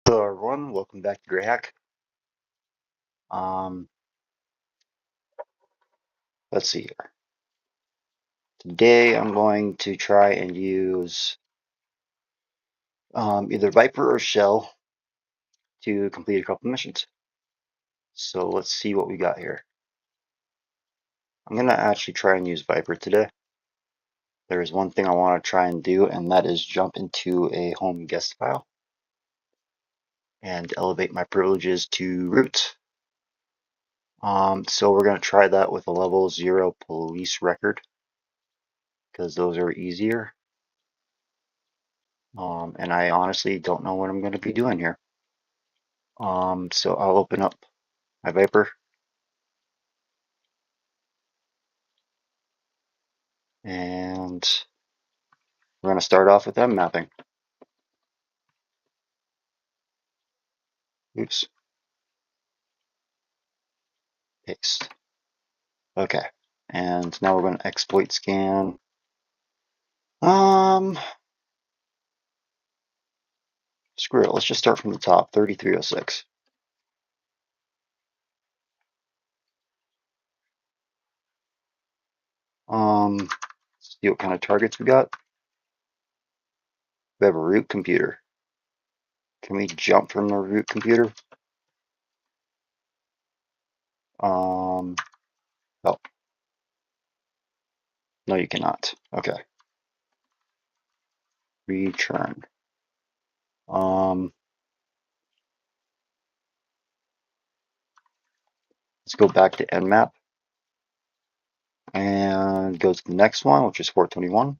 Hello everyone, welcome back to GreyHack. Um, let's see here. Today I'm going to try and use either Viper or Shell to complete a couple missions. So let's see what we got here. I'm going to actually try and use Viper today. There's one thing I want to try and do, and that is jump into a home guest file and elevate my privileges to root. So we're going to try that with a level 0 police record because those are easier. And I honestly don't know what I'm going to be doing here. So I'll open up my Viper and we're going to start off with M mapping. Oops. Paste. Okay. And now we're going to exploit scan. Screw it. Let's just start from the top. 3306. Let's see what kind of targets we got. We have a root computer. Can we jump from the root computer? Oh. No, you cannot. Okay. Return. Let's go back to Nmap and go to the next one, which is 421.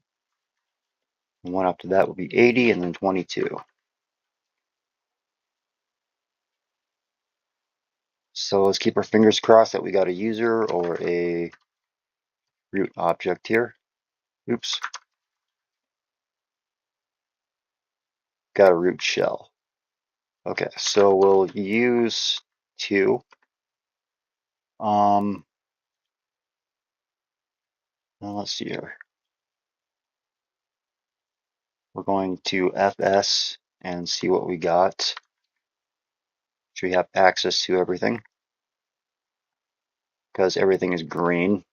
And one after that will be 80 and then 22. So let's keep our fingers crossed that we got a user or a root object here. Oops. Got a root shell. Okay, so we'll use 2. Now let's see here. We're going to FS and see what we got. So we have access to everything because everything is green.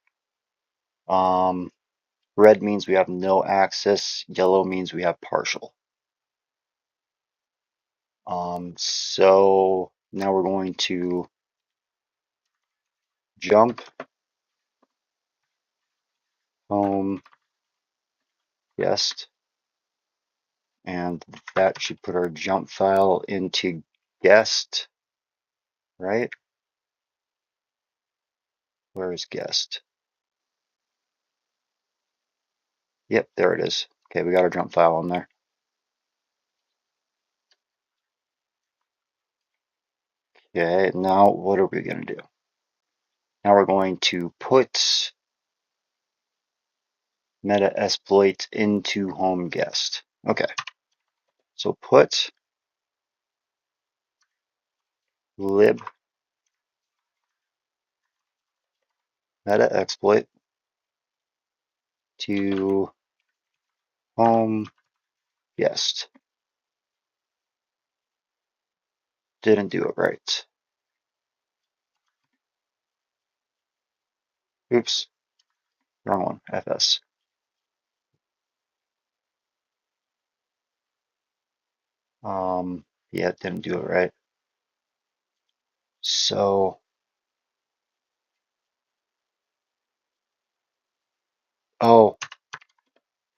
Red means we have no access. Yellow means we have partial. So now we're going to jump home guest, and that should put our jump file into guest, right? Where is guest? Yep, there it is. Okay, we got our jump file on there. Okay, now what are we going to do? Now we're going to put meta exploit into home guest. Okay, so put lib meta exploit to home guest. Didn't do it right. Oops, wrong one, FS. Yeah, didn't do it right. So,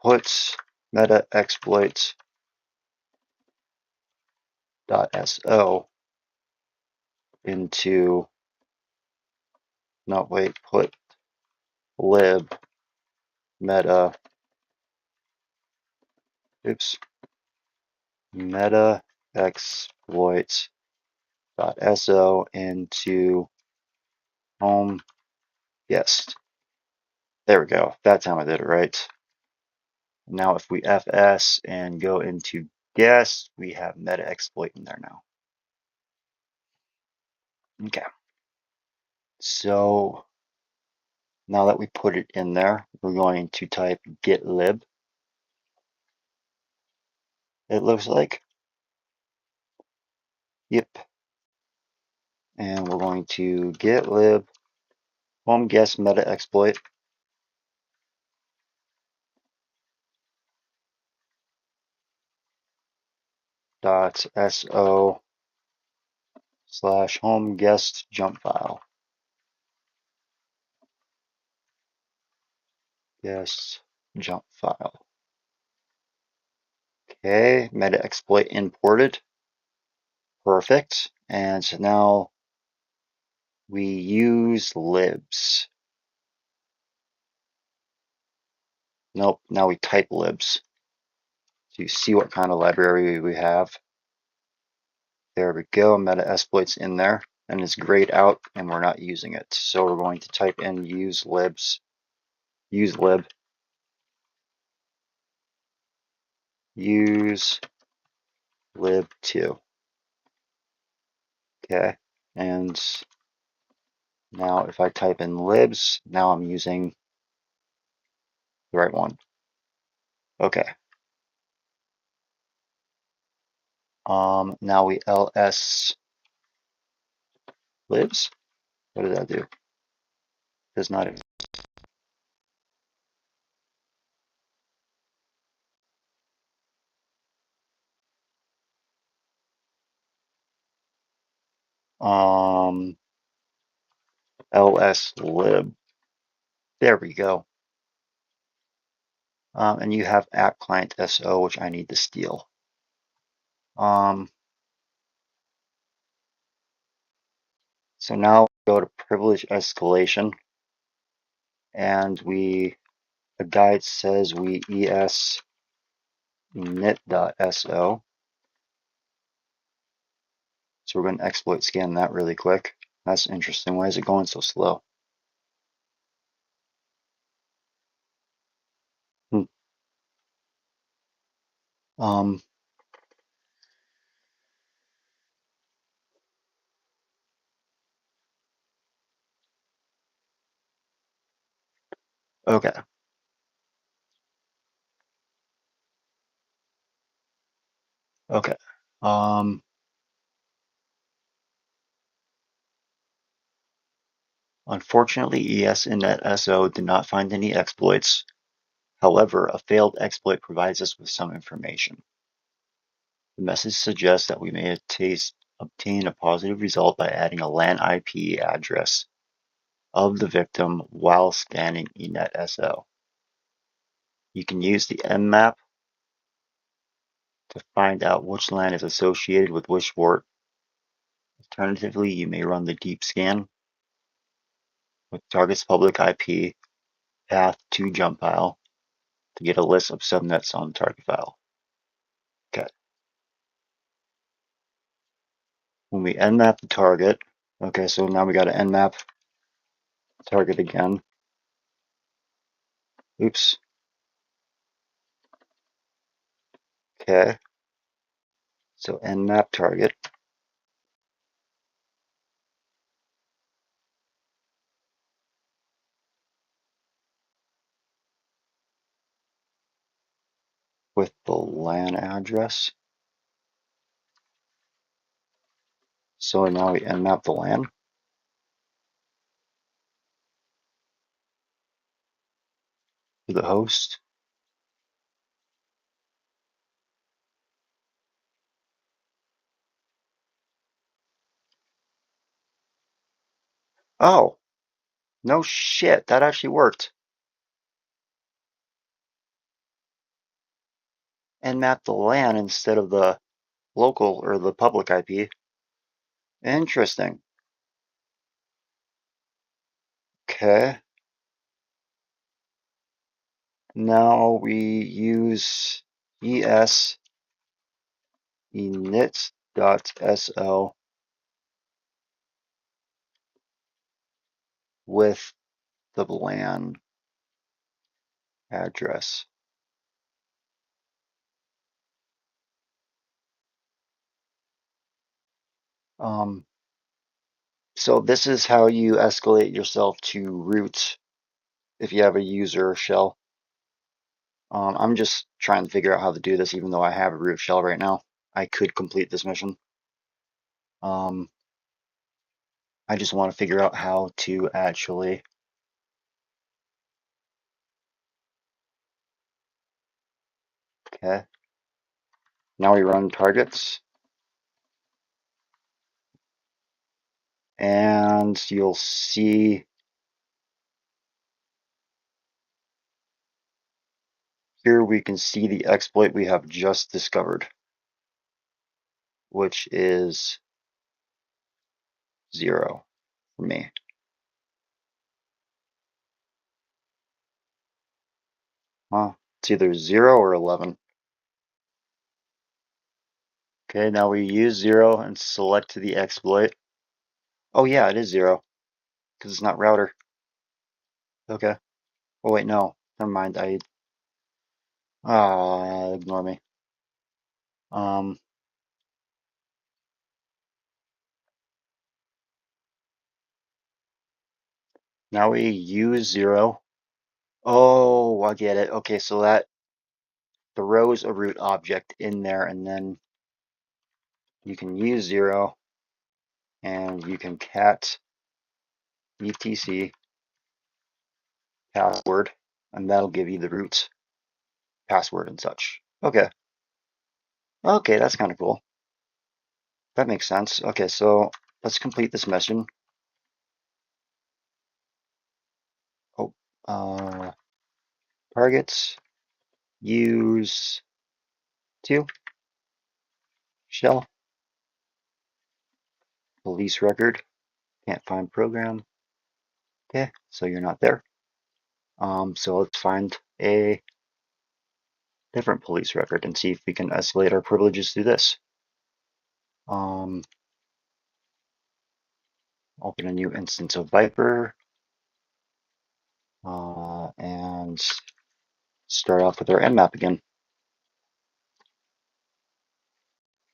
puts meta exploits .so into, no, wait, put lib meta, oops, meta exploits .so into home guest. There we go. That time I did it right. Now if we FS and go into guest, we have meta exploit in there now. Okay. So now that we put it in there, we're going to type git lib. It looks like. Yep. And we're going to git lib home guest meta exploit .so / home guest jump file. Guest jump file. Okay, meta exploit imported. Perfect. And so now we use libs. Nope, now we type libs to see what kind of library we have. There we go, meta exploit's in there and it's grayed out and we're not using it. So we're going to type in use libs, use lib, use lib2. Okay, and now if I type in libs, now I'm using the right one. Okay. Now we ls libs. What did that do? Does not exist. ls lib. There we go. And you have app client so, which I need to steal. So now go to privilege escalation, and the guide says we es init.so. So we're going to exploit scan that really quick. That's interesting. Why is it going so slow? Um, okay. Okay. Unfortunately, ES-init.so did not find any exploits. However, a failed exploit provides us with some information. The message suggests that we may obtain a positive result by adding a LAN IP address of the victim while scanning init.so. You can use the mmap to find out which LAN is associated with which port. Alternatively, you may run the deep scan with target's public IP path to jump file to get a list of subnets on the target file. Okay. When we nmap the target, okay, so now we got to nmap target again. Oops. Okay. So nmap target. With the LAN address. So now we nmap the LAN to the host. Oh, no shit, that actually worked. Nmap the LAN instead of the local or the public IP. Interesting. Okay. Now we use es init.so with the LAN address. So this is how you escalate yourself to root if you have a user shell. I'm just trying to figure out how to do this, even though I have a root shell right now. I could complete this mission. I just want to figure out how to actually okay. Now we run targets, and you'll see here we can see the exploit we have just discovered, which is 0 for me. It's either 0 or 11. Okay, now we use 0 and select the exploit. Oh yeah, it is 0, because it's not router. Okay. Oh wait, no. Never mind. Ignore me. Um, Now we use 0. Oh, I get it. Okay, so that throws a root object in there, and then you can use 0, and you can cat etc password, and that'll give you the root password and such. Okay. Okay, that's kind of cool. That makes sense. Okay, so let's complete this mission. Oh, targets, use 2, shell, police record, can't find program. Okay, so you're not there. So let's find a different police record and see if we can escalate our privileges through this. Open a new instance of Viper, and start off with our nmap again.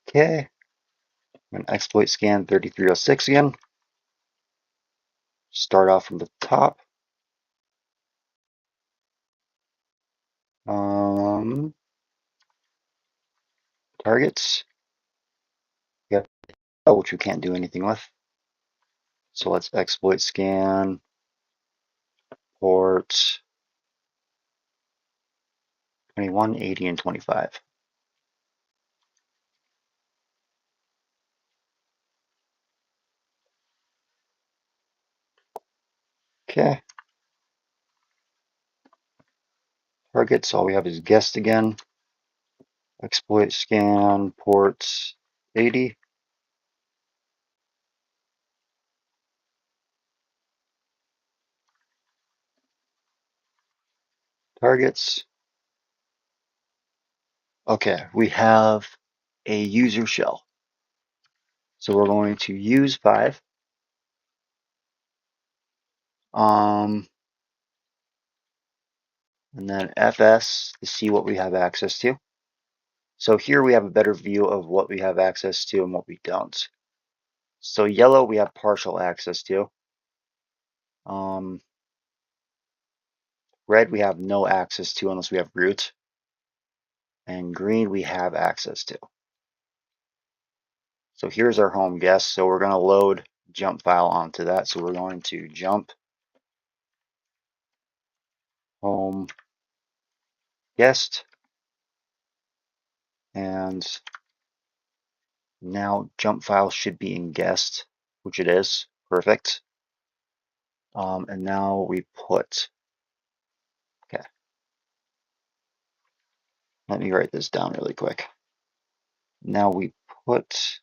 Okay, I'm gonna exploit scan 3306 again. Start off from the top. Targets. Yep. Oh, which we can't do anything with. So let's exploit scan port 21, 80, and 25. Okay. Targets, all we have is guest again. Exploit scan ports 80. Targets. Okay, we have a user shell. So we're going to use 5. And then fs to see what we have access to. So here we have a better view of what we have access to and what we don't. So yellow we have partial access to. Red we have no access to unless we have root. And green we have access to. So here's our home guest. So we're going to load jump file onto that. So we're going to jump home guest, and now jump file should be in guest, which it is. Perfect. And now we put, okay, let me write this down really quick. Now we put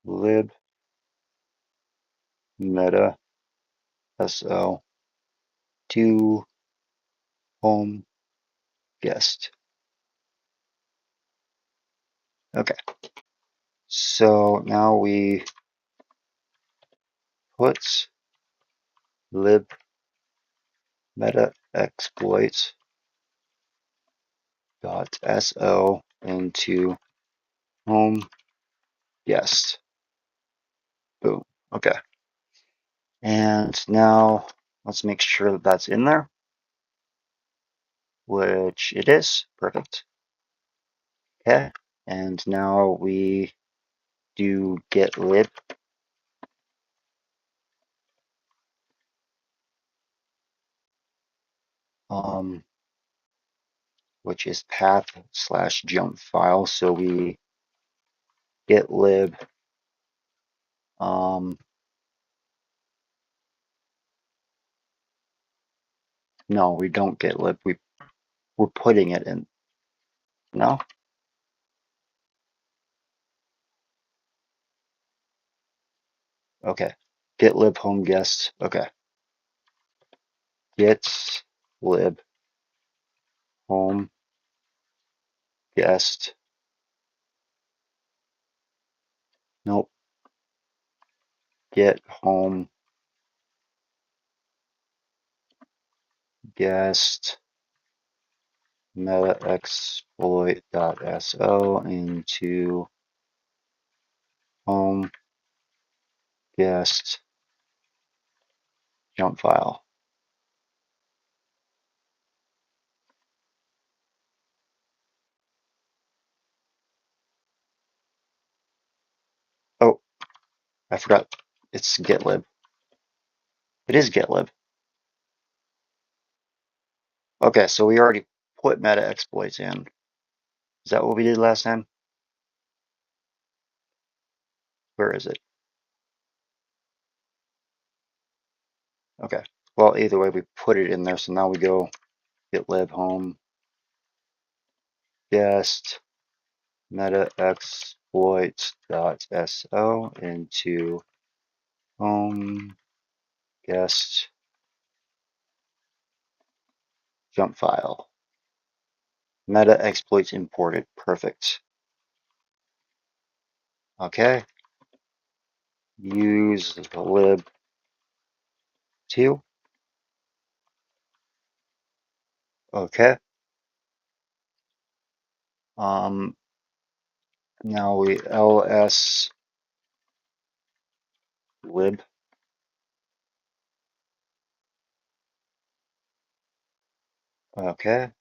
lib meta so to home guest. Okay, so now we put lib meta exploit dot so into home guest. Boom. Okay. And now let's make sure that that's in there, which it is. Perfect. Okay, and now we do get lib. Which is path/jump file. So we get lib. No, we don't get lib. We're putting it in. No? Okay. Get lib home guest. Okay. Get lib home guest. Nope. Get home guest meta exploit.so into home guest jump file. Oh, I forgot. It's getlib. It is getlib. Okay, so we already put meta exploits in. Is that what we did last time? Where is it? Okay. Well, either way, we put it in there. So now we go get lib home guest meta exploits.so into home guest jump file. Meta exploits imported. Perfect. Okay. Use lib2. Okay. Now we ls lib. Okay.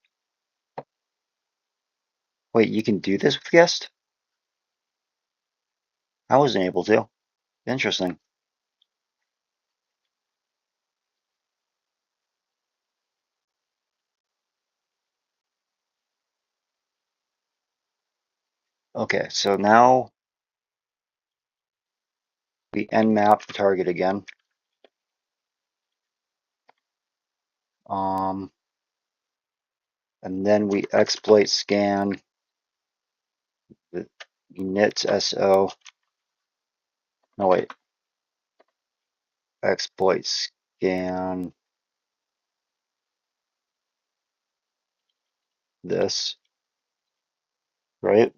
Wait, you can do this with guest? I wasn't able to. Interesting. Okay, so now we nmap the target again. And then we exploit scan the init so. No, wait. Exploit scan this, right?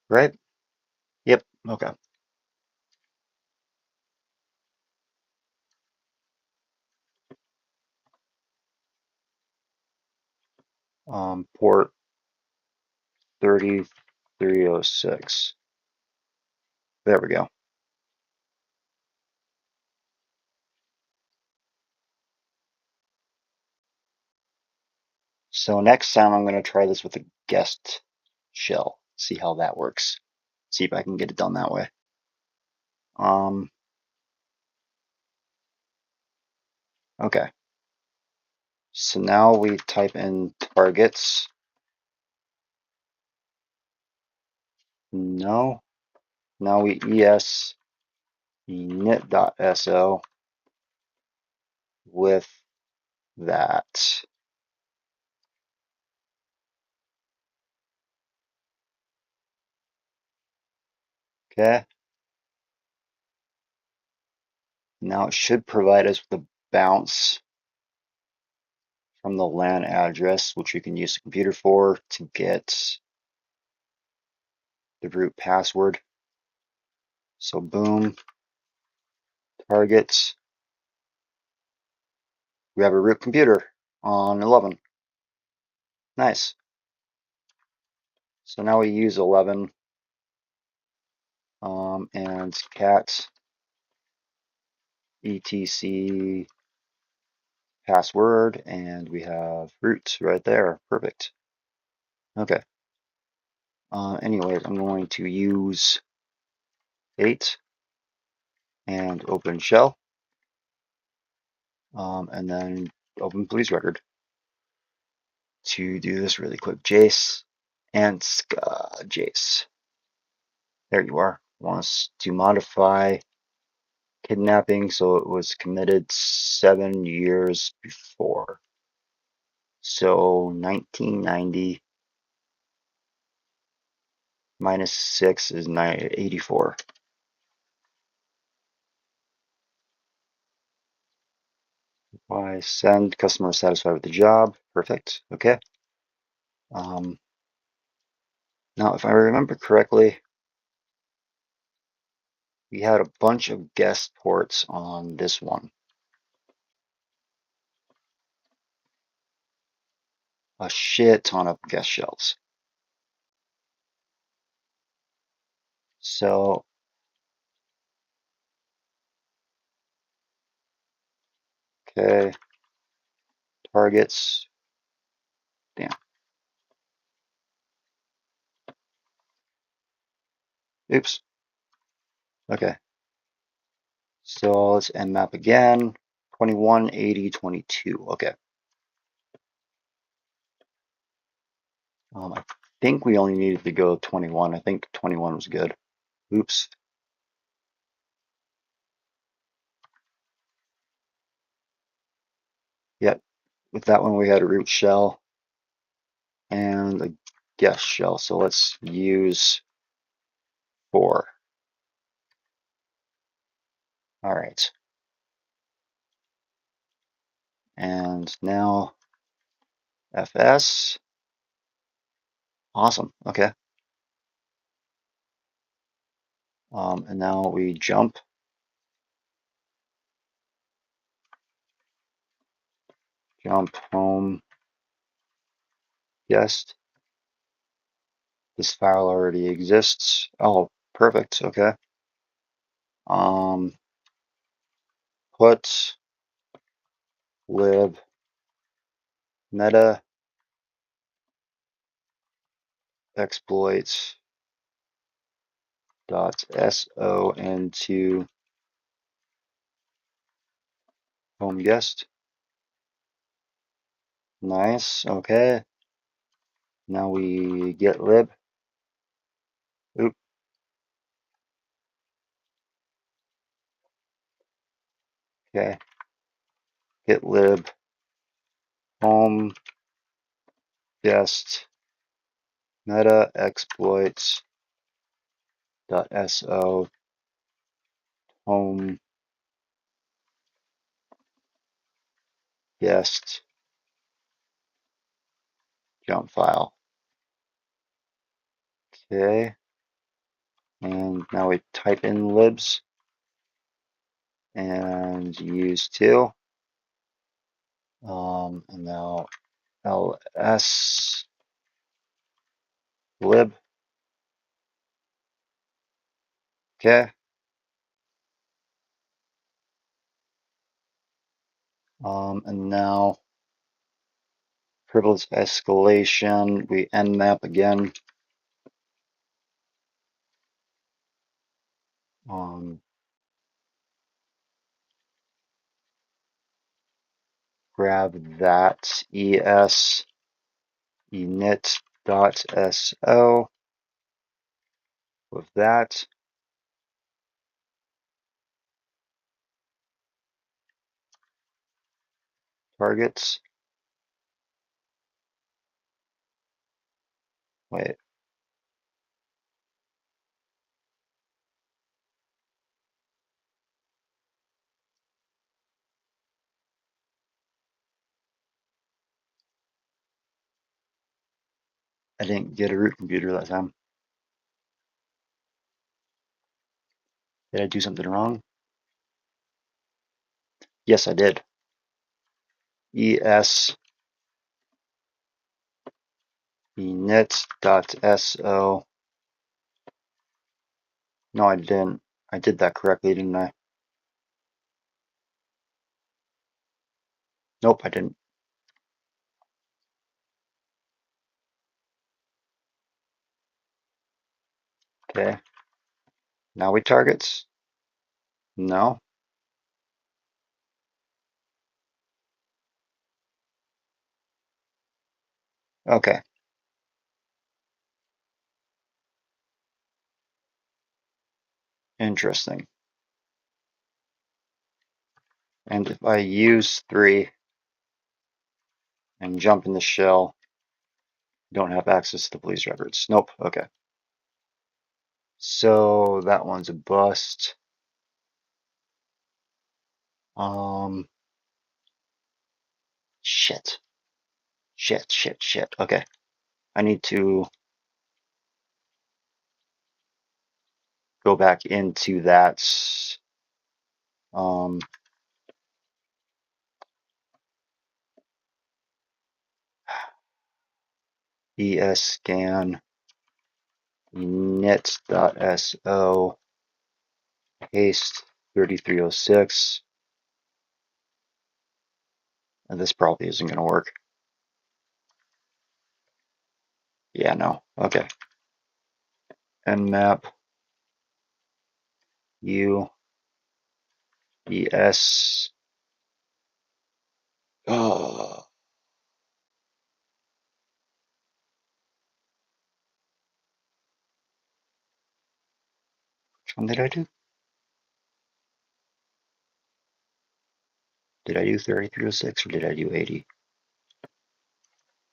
Right? Yep. Okay. Port 3306. There we go. So next time I'm going to try this with a guest shell. See how that works. See if I can get it done that way. Okay. So now we type in targets. No. Now we es init.so with that. Okay. Now it should provide us with a bounce from the LAN address, which we can use the computer for to get the root password. So boom, targets. We have a root computer on 11. Nice. So now we use 11 and cat etc password, and we have root right there. Perfect. Okay. Anyways, I'm going to use 8 and open shell, and then open police record. To do this really quick, Jace and Jace. There you are. Wants to modify kidnapping, so it was committed 7 years before. So 1990 minus 6 is 84. Why send customer satisfied with the job? Perfect. Okay. Now, if I remember correctly, we had a bunch of guest ports on this one. A shit ton of guest shells. So, okay, targets. Damn. Oops. Okay. So let's nmap again. 21, 80, 22. Okay. I think we only needed to go 21. I think 21 was good. Oops. Yep. With that one, we had a root shell and a guest shell. So let's use 4. All right. And now FS. Awesome. Okay. And now we jump home guest. This file already exists. Oh, perfect. Okay. Put lib meta exploits dot so into home guest. Nice. Okay. Now we get lib. Oop. Okay. Get lib home guest meta exploits dot so home guest jump file. Okay. And now we type in libs and use 2. And now ls lib. Okay. And now privilege escalation, we nmap again. Grab that es init.so with that. Targets. Wait. I didn't get a root computer that time. Did I do something wrong? Yes, I did. Es init.so. No, I didn't. I did that correctly, didn't I? Nope, I didn't. Okay. Now we targets. No. Okay. Interesting. And if I use 3 and jump in the shell, don't have access to the police records. Nope. Okay. So that one's a bust. Shit. Shit. Okay. I need to go back into that. Um, escan init.so paste 3306. And this probably isn't going to work. Yeah, no. Okay. Nmap u es. Oh, which one did I do? Did I do 3306 or did I do 80?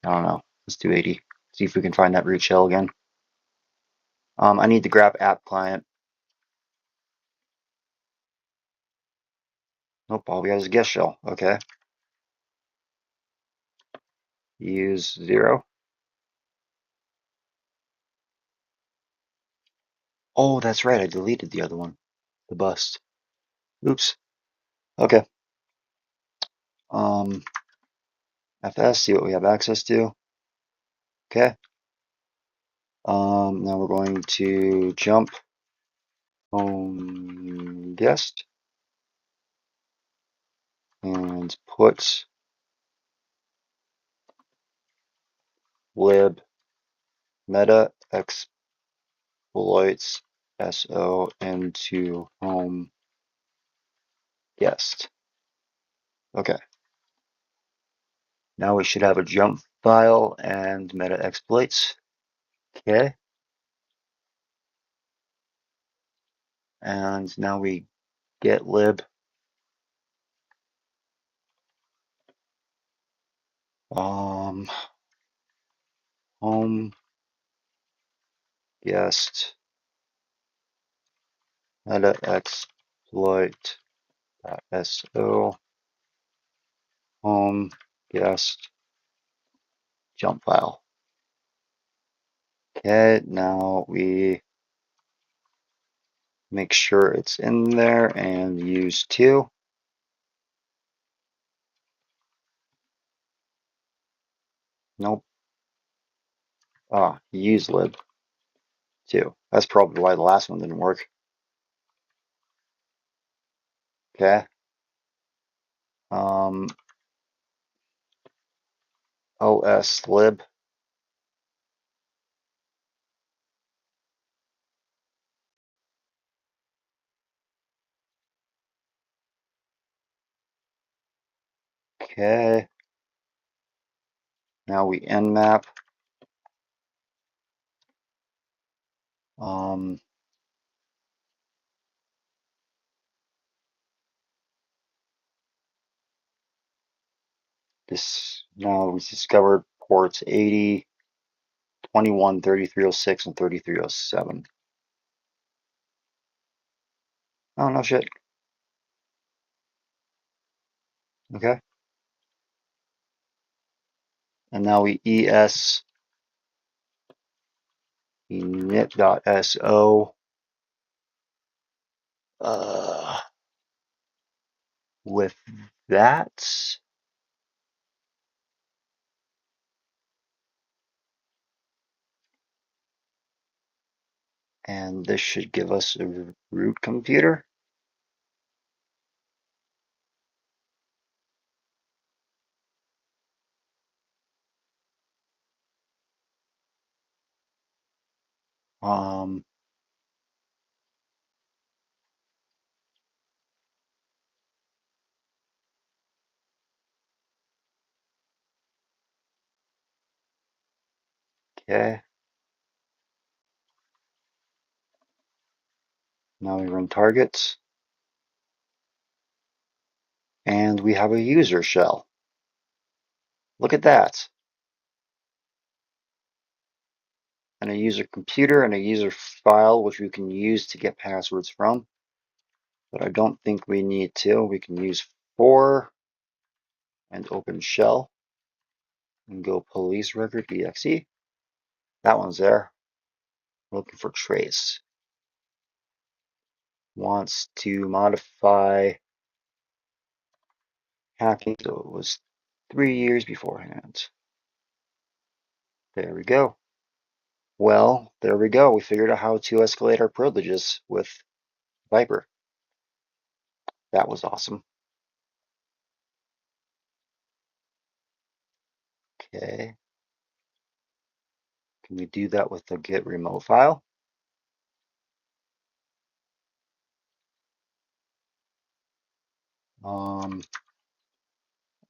I don't know. Let's do 80. See if we can find that root shell again. I need to grab app client. Nope, all we got is a guest shell. Okay. Use 0. Oh, that's right. I deleted the other one. The bust. Oops. Okay. FS, see what we have access to. Okay. Now we're going to jump home guest and put lib meta exploits so into home guest. Okay. Now we should have a jump file and meta exploits. Okay. And now we get lib home guest meta exploit so home guest jump file. Okay, now we make sure it's in there and use 2. Nope. Use lib 2. That's probably why the last one didn't work. Okay. OS lib. Okay. Now we nmap. This now we discovered ports 80, 21, 3306, and 3307. Oh no shit. Okay. And now we es init.so with that. And this should give us a root computer. Um, okay. Now we run targets. And we have a user shell. Look at that. And a user computer and a user file, which we can use to get passwords from. But I don't think we need to. We can use for and open shell and go police record exe. That one's there. We're looking for trace. Wants to modify hacking, so it was 3 years beforehand. There we go. Well, there we go. We figured out how to escalate our privileges with Viper. That was awesome. Okay. Can we do that with the get remote file?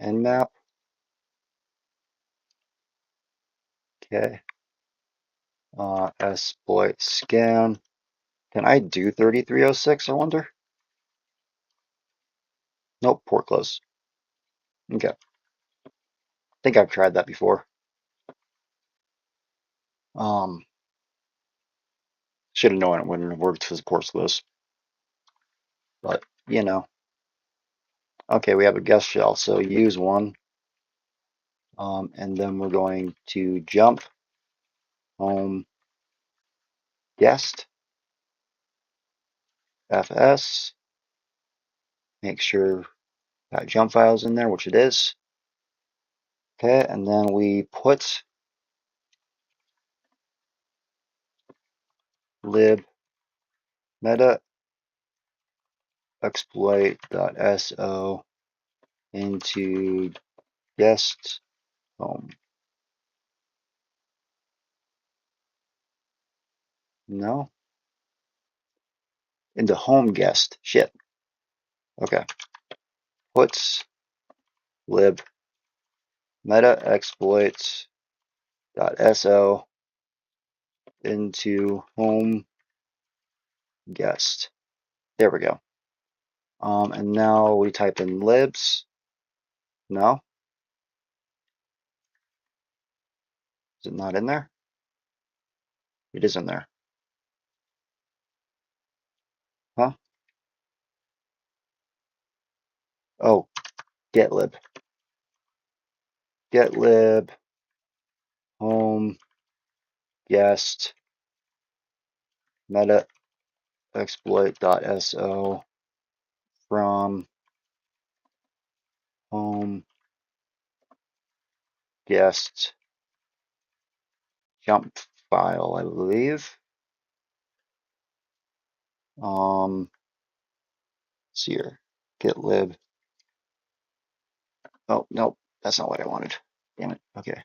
Nmap. Okay. Exploit scan. Can I do 3306, I wonder? Nope, port close. Okay. I think I've tried that before. Should have known it wouldn't have worked because the port's close. But, you know. Okay, we have a guest shell, so use one. And then we're going to jump home guest fs. Make sure that jump file's in there, which it is. Okay, and then we put lib meta exploit.so into guest home. No? Into home guest. Shit. Okay. Puts lib meta exploit.so into home guest. There we go. And now we type in libs. No? Is it not in there? It is in there. Huh? Oh, get lib. Get lib home guest meta exploit.so from home guest jump file, I believe. See here. Get lib. Oh, nope. That's not what I wanted. Damn it. Okay.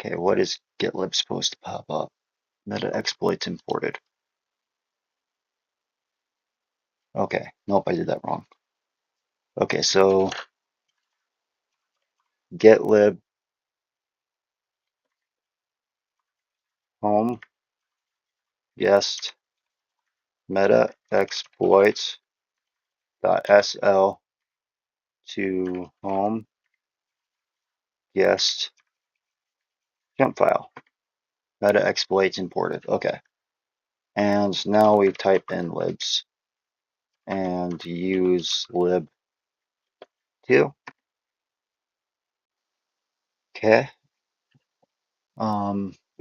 Okay, what is getlib supposed to pop up? Meta exploits imported. Okay. Nope, I did that wrong. Okay, so getlib home guest meta exploits .sl to home guest jump file. Meta exploits imported. Okay. And now we type in libs and use lib2. Okay.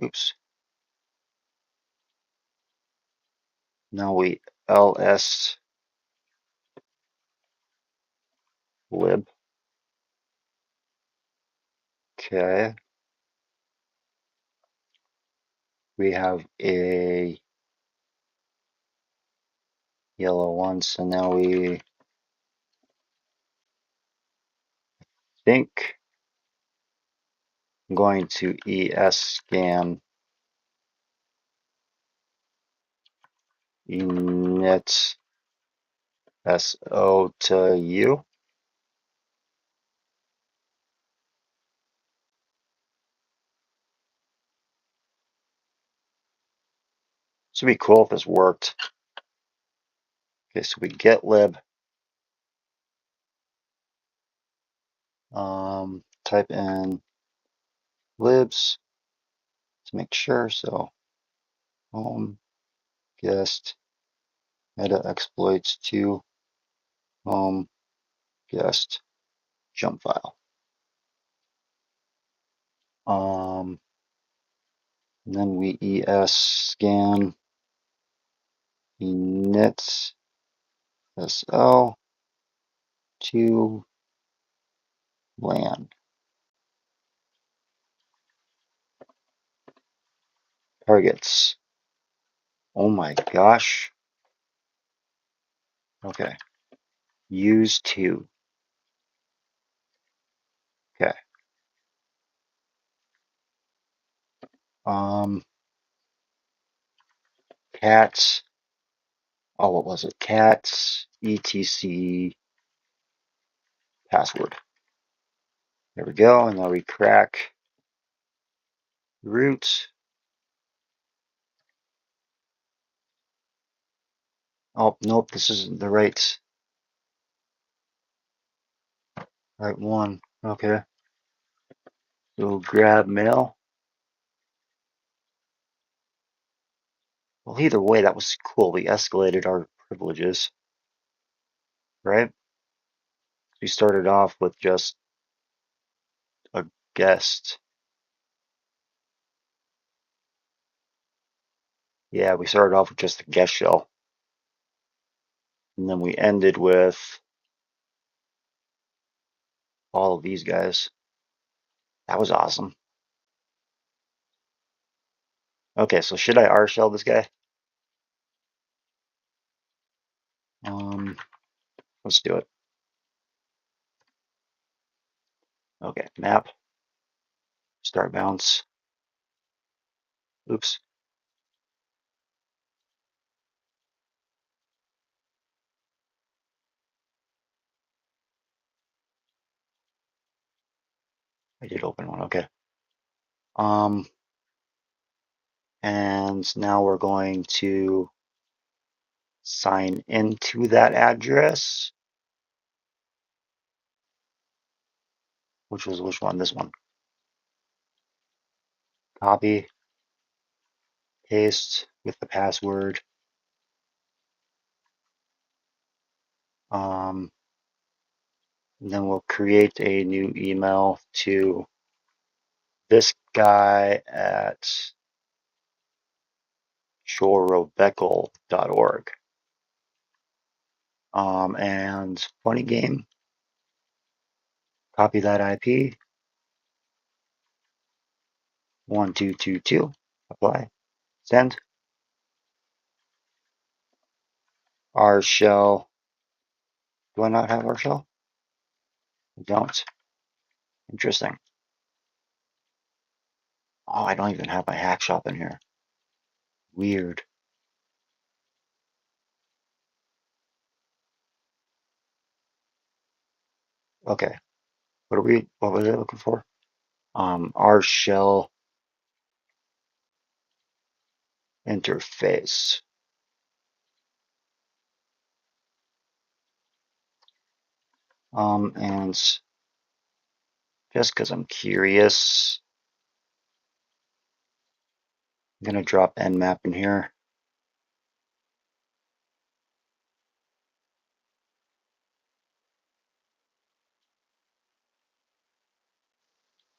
Oops. Now we ls lib. Okay. We have a yellow one, so now we think I'm going to escan init so to u. This would be cool if this worked. Okay, so we get lib. Type in libs to make sure. So home guest meta exploits to home guest jump file. And then we scan init so to LAN. Targets. Oh my gosh. Okay. Use to. Okay. Cats. Oh, what was it? Cats etc password. There we go. And now we crack root. Oh, nope. This isn't the right one. Okay. So grab mail. Well, either way, that was cool. We escalated our privileges, right? We started off with just a guest. Yeah, we started off with just a guest shell. And then we ended with all of these guys. That was awesome. Okay, so should I R shell this guy? Let's do it. Okay, map, start bounce. Oops. I did open one, okay. And now we're going to sign into that address. Which was which one? This one. Copy, paste with the password. And then we'll create a new email to this guy at shorerobeckle.org. And funny game, copy that IP, 1222, apply, send. R shell, do I not have R shell? I don't. Interesting. Oh, I don't even have my hack shop in here. Weird. Okay. What was I looking for? R shell interface. And just because I'm curious, I'm gonna drop nmap in here.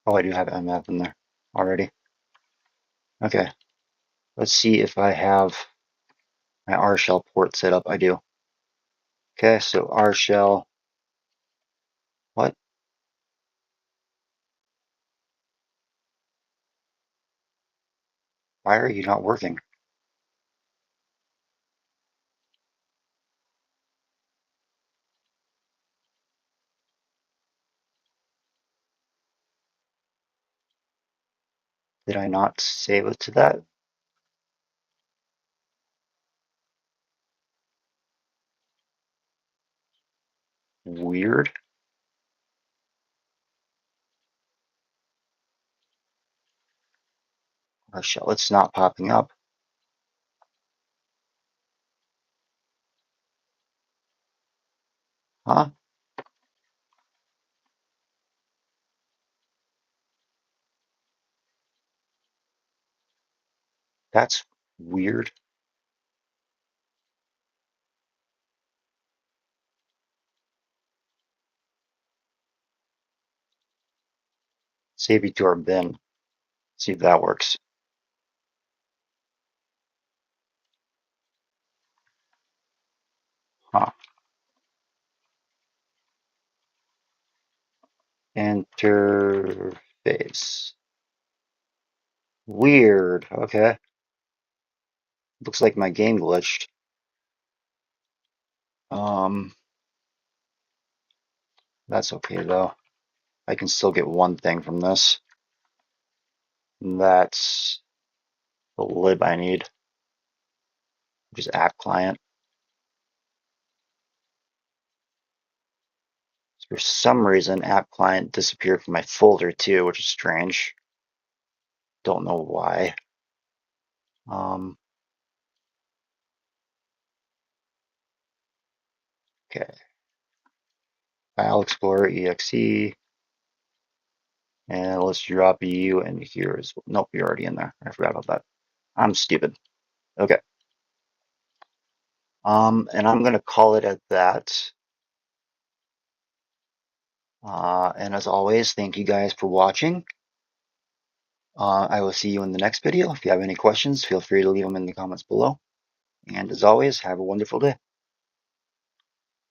Oh, I do have nmap in there already. Okay. Let's see if I have my R shell port set up. I do. Okay, so R shell. What? Why are you not working? Did I not save it to that? Weird. Our shell, it's not popping up. Huh? That's weird. Save it to our bin. See if that works. Huh. Interface. Weird. Okay. Looks like my game glitched. Um, that's okay though. I can still get one thing from this. And that's the lib I need, which is app client. For some reason, app client disappeared from my folder too, which is strange. Don't know why. Okay. File Explorer exe. And let's drop you in here as well. Nope, you're already in there. I forgot about that. I'm stupid. Okay. And I'm gonna call it at that. And as always, thank you guys for watching. I will see you in the next video. If you have any questions, feel free to leave them in the comments below. And as always, have a wonderful day.